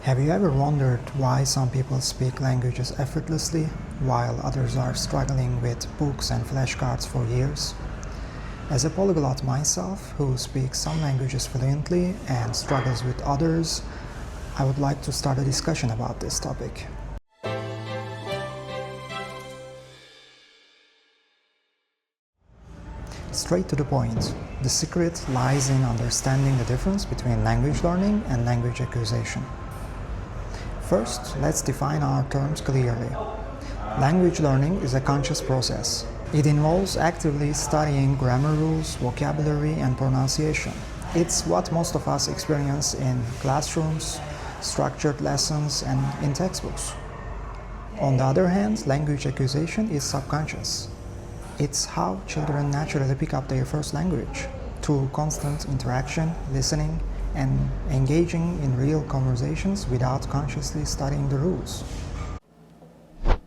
Have you ever wondered why some people speak languages effortlessly while others are struggling with books and flashcards for years? As a polyglot myself, who speaks some languages fluently and struggles with others, I would like to start a discussion about this topic. Straight to the point, the secret lies in understanding the difference between language learning and language acquisition. First, let's define our terms clearly. Language learning is a conscious process. It involves actively studying grammar rules, vocabulary, and pronunciation. It's what most of us experience in classrooms, structured lessons, and in textbooks. On the other hand, language acquisition is subconscious. It's how children naturally pick up their first language, through constant interaction, listening, and engaging in real conversations without consciously studying the rules.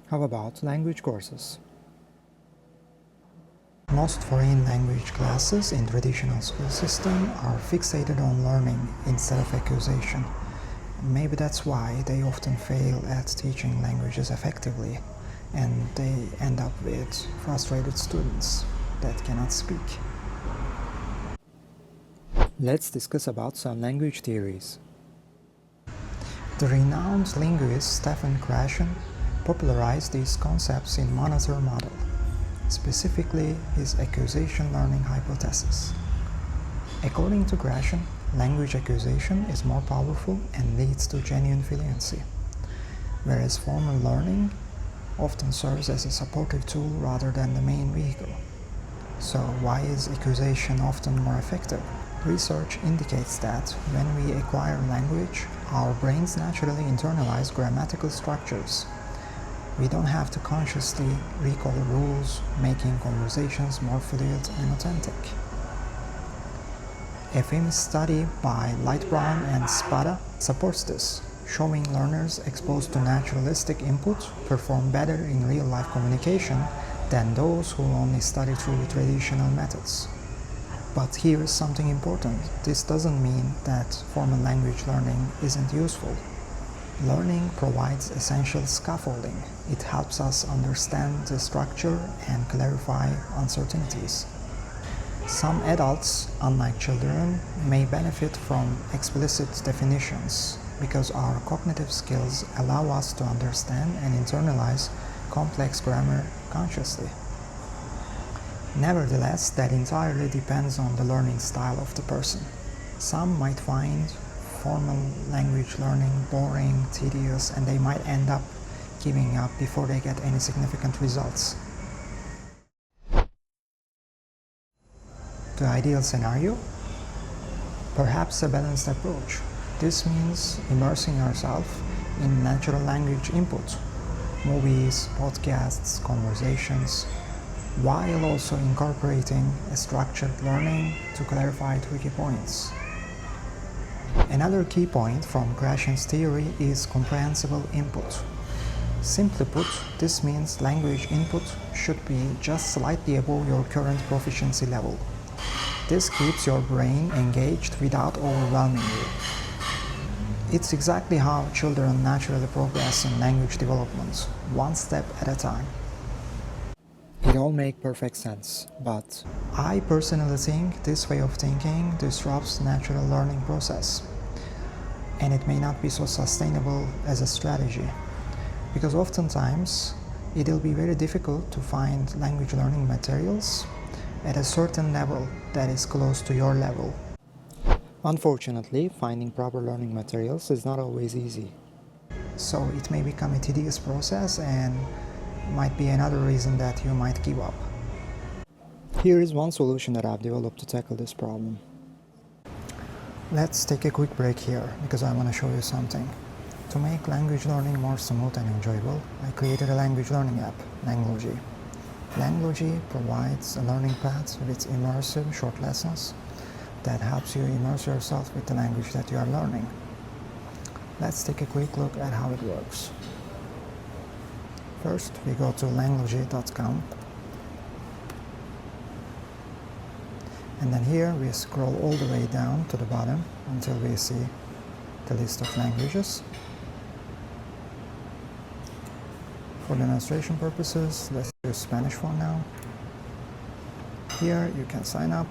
How about language courses? Most foreign language classes in traditional school system are fixated on learning instead of acquisition. Maybe that's why they often fail at teaching languages effectively, and they end up with frustrated students that cannot speak. Let's discuss about some language theories. The renowned linguist Stephen Krashen popularized these concepts in monitor model, specifically his acquisition learning hypothesis. According to Krashen, language acquisition is more powerful and leads to genuine fluency, whereas formal learning often serves as a supportive tool rather than the main vehicle. So why is acquisition often more effective? Research indicates that when we acquire language, our brains naturally internalize grammatical structures. We don't have to consciously recall rules, making conversations more fluid and authentic. A famous study by Lightbrown and Spada supports this, showing learners exposed to naturalistic input perform better in real-life communication than those who only study through traditional methods. But here is something important. This doesn't mean that formal language learning isn't useful. Learning provides essential scaffolding. It helps us understand the structure and clarify uncertainties. Some adults, unlike children, may benefit from explicit definitions because our cognitive skills allow us to understand and internalize complex grammar consciously. Nevertheless, that entirely depends on the learning style of the person. Some might find formal language learning boring, tedious, and they might end up giving up before they get any significant results. The ideal scenario? Perhaps a balanced approach. This means immersing ourselves in natural language input, movies, podcasts, conversations, while also incorporating a structured learning to clarify tricky points. Another key point from Krashen's theory is comprehensible input. Simply put, this means language input should be just slightly above your current proficiency level. This keeps your brain engaged without overwhelming you. It's exactly how children naturally progress in language development, one step at a time. It all makes perfect sense, but I personally think this way of thinking disrupts natural learning process, and it may not be so sustainable as a strategy, because oftentimes it'll be very difficult to find language learning materials at a certain level that is close to your level. Unfortunately, finding proper learning materials is not always easy, so it may become a tedious process and might be another reason that you might give up. Here is one solution that I've developed to tackle this problem. Let's take a quick break here because I want to show you something. To make language learning more smooth and enjoyable, I created a language learning app, Langlogy. Langlogy provides a learning path with immersive short lessons that helps you immerse yourself with the language that you are learning. Let's take a quick look at how it works. First, we go to langlogy.com, and then here we scroll all the way down to the bottom until we see a list of languages. For demonstration purposes, let's use Spanish for now. Here you can sign up.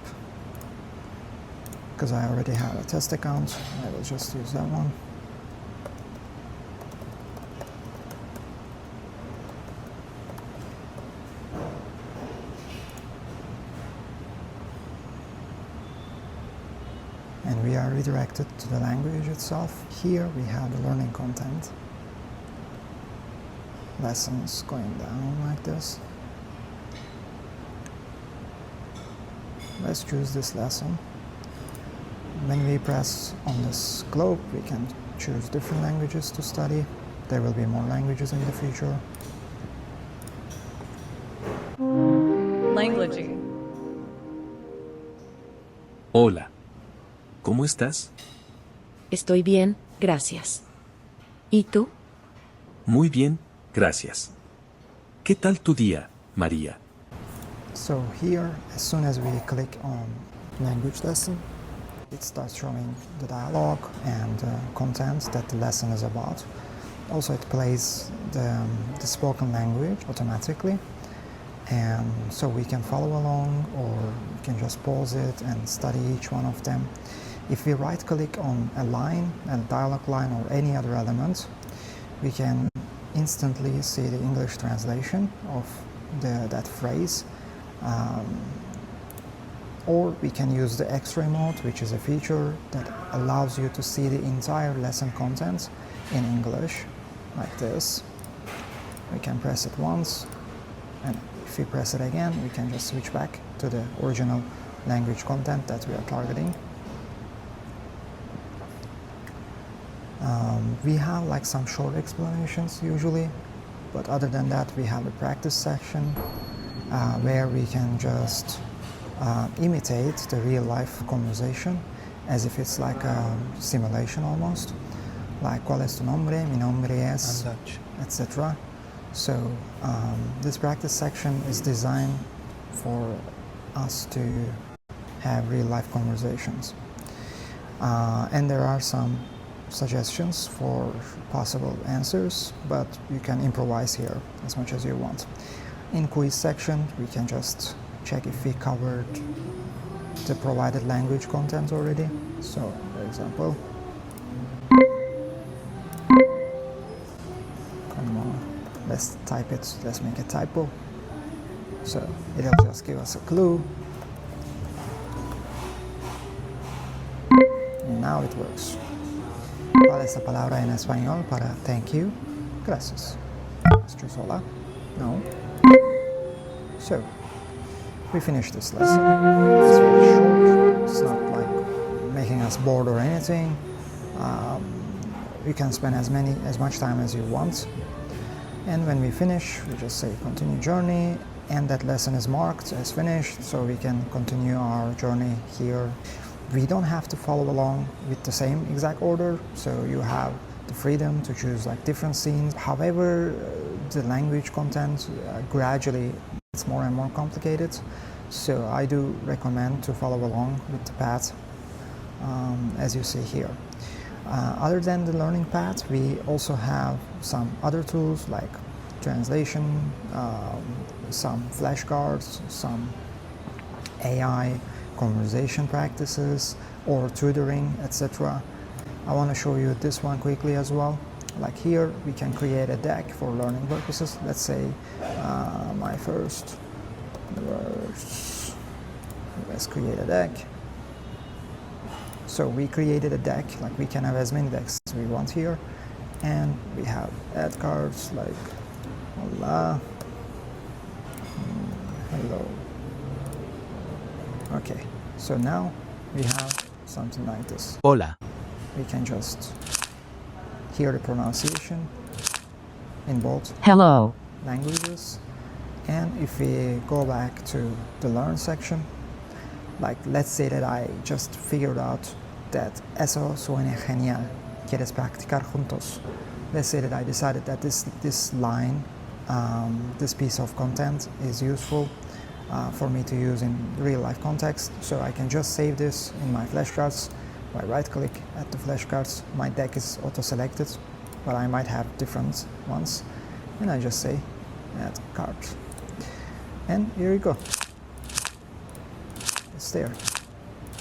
Because I already have a test account, I will just use that one. And we are redirected to the language itself. Here we have the learning content. Lessons going down like this. Let's choose this lesson. When we press on this globe, we can choose different languages to study. There will be more languages in the future. Languaging. Hola. ¿Cómo estás? Estoy bien, gracias. ¿Y tú? Muy bien, gracias. ¿Qué tal tu día, María? So here, as soon as we click on language lesson, it starts showing the dialogue and content that the lesson is about. Also, it plays the spoken language automatically, and so we can follow along, or we can just pause it and study each one of them. If we right-click on a line, a dialogue line, or any other element, we can instantly see the English translation of that phrase. Or we can use the X-ray mode, which is a feature that allows you to see the entire lesson content in English, like this. We can press it once, and if we press it again, we can just switch back to the original language content that we are targeting. We have like some short explanations usually, but other than that, we have a practice section where we can just imitate the real-life conversation as if it's like a simulation almost, like ¿cuál es tu nombre? Mi nombre es, etc. So this practice section is designed for us to have real-life conversations. And there are some suggestions for possible answers, but you can improvise here as much as you want. In quiz section, we can just check if we covered the provided language content already. So, for example, come on, let's type it, let's make a typo. So, it'll just give us a clue. And now it works. ¿Cuál es la palabra en español para thank you? Gracias. Let's choose hola. No. So, we finished this lesson. It's very short. It's not like making us bored or anything. You can spend as much time as you want. And when we finish, we just say continue journey, and that lesson is marked as finished, so we can continue our journey here. We don't have to follow along with the same exact order, so you have the freedom to choose like different scenes. However, the language content gradually gets more and more complicated, so I do recommend to follow along with the path as you see here. Other than the learning path, we also have some other tools like translation, some flashcards, some AI conversation practices, or tutoring, etc. I want to show you this one quickly as well. Like here, we can create a deck for learning purposes. Let's say my first verse. Let's create a deck. So we created a deck, like we can have as many decks as we want here. And we have add cards like hola, hello. Okay, so now we have something like this. Hola. We can just hear the pronunciation in both Hello. languages. And if we go back to the learn section, like let's say that I just figured out that eso suena genial, ¿quieres practicar juntos? Let's say that I decided that this line, this piece of content is useful for me to use in real life context, so I can just save this in my flashcards, I right click at the flashcards, my deck is auto-selected, but I might have different ones, and I just say add card. And here we go. It's there.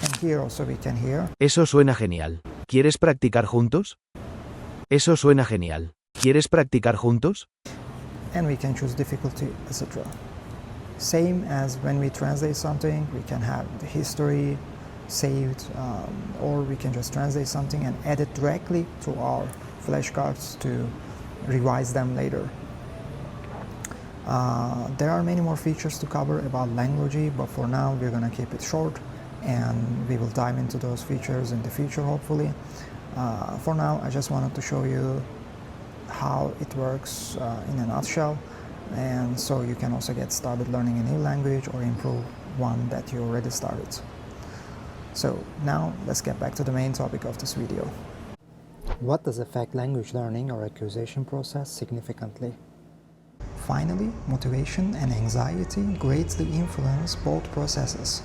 And here also we can hear. Eso suena genial. ¿Quieres practicar juntos? Eso suena genial. ¿Quieres practicar juntos? And we can choose difficulty, etc. Same as when we translate something, we can have the history saved, or we can just translate something and add it directly to our flashcards to revise them later. There are many more features to cover about language, but for now we're going to keep it short, and we will dive into those features in the future hopefully. For now I just wanted to show you how it works in a nutshell, and so you can also get started learning a new language or improve one that you already started. So now let's get back to the main topic of this video. What does affect language learning or acquisition process significantly? Finally, motivation and anxiety greatly influence both processes.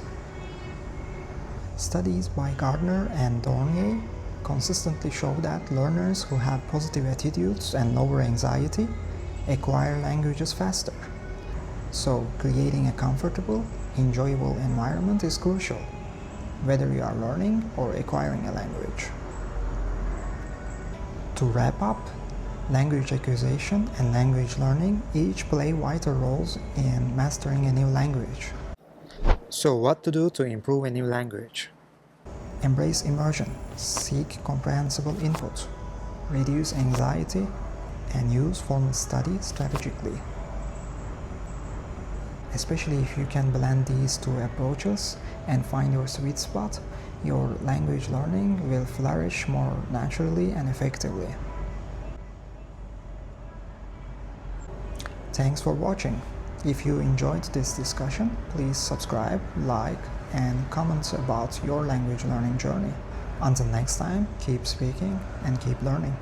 Studies by Gardner and Dornier consistently show that learners who have positive attitudes and lower anxiety acquire languages faster. So creating a comfortable, enjoyable environment is crucial, whether you are learning or acquiring a language. To wrap up, language acquisition and language learning each play vital roles in mastering a new language. So what to do to improve a new language? Embrace immersion, seek comprehensible input, reduce anxiety, and use formal study strategically. Especially if you can blend these two approaches and find your sweet spot, your language learning will flourish more naturally and effectively. Thanks for watching. If you enjoyed this discussion, please subscribe, like, and comment about your language learning journey. Until next time, keep speaking and keep learning.